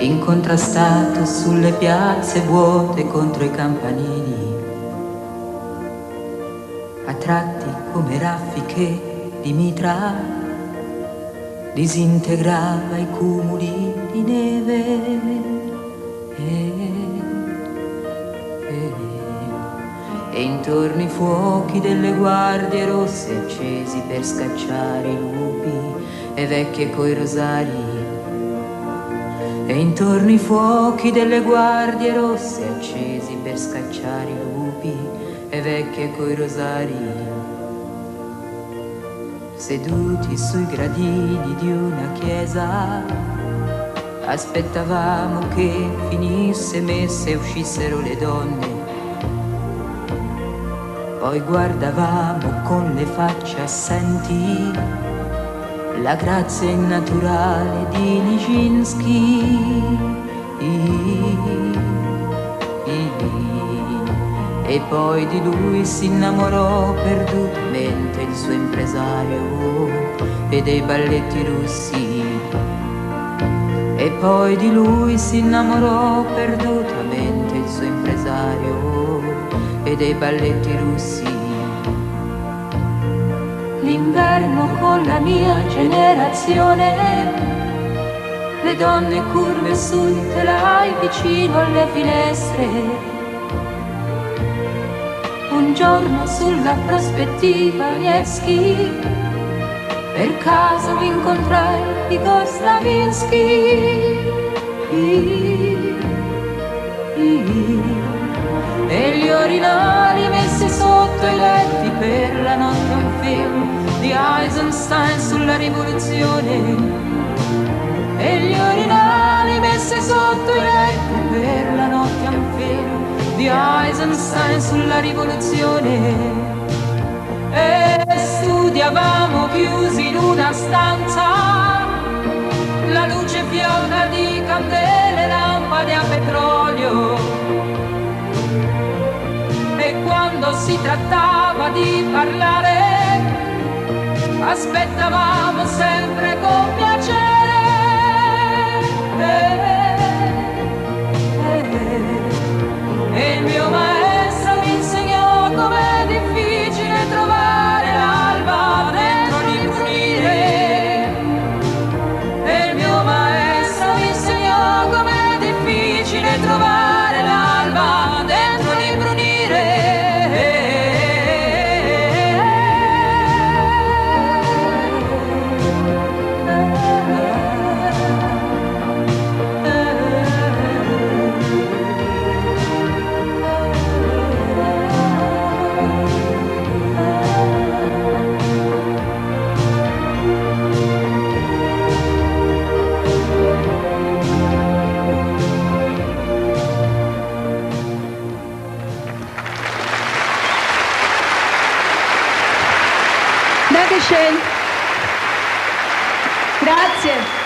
incontrastato sulle piazze vuote contro i campanili, a tratti come raffiche di mitra, disintegrava i cumuli di neve. E intorno i fuochi delle guardie rosse accesi per scacciare i lupi e vecchie coi rosari. E intorno i fuochi delle guardie rosse accesi per scacciare i lupi e vecchie coi rosari. Seduti sui gradini di una chiesa, aspettavamo che finisse messa e uscissero le donne. Poi guardavamo con le facce assenti la grazia innaturale di Nijinsky. E poi di lui si innamorò perdutamente il suo impresario e dei balletti russi. E poi di lui si innamorò perdutamente il suo impresario e dei balletti russi. L'inverno con la mia generazione, le donne curve sui telai vicino alle finestre. Un giorno sulla prospettiva Nevsky, per caso incontrai Igor Stravinsky. E gli orinali messi sotto i letti per la notte, un film di Eisenstein sulla rivoluzione. E gli orinali messi sotto i letti per la notte, un film di Eisenstein sulla rivoluzione. E studiavamo chiusi in una stanza, la luce fioca di candele, lampade a petrolio. E quando si trattava di parlare, aspettavamo sempre con piacere. E il mio maestro mi insegnò com'è difficile trovare l'alba dentro l'imbrunire. E il mio maestro mi insegnò com'è difficile trovare l'alba dentro l'imbrunire. Grazie.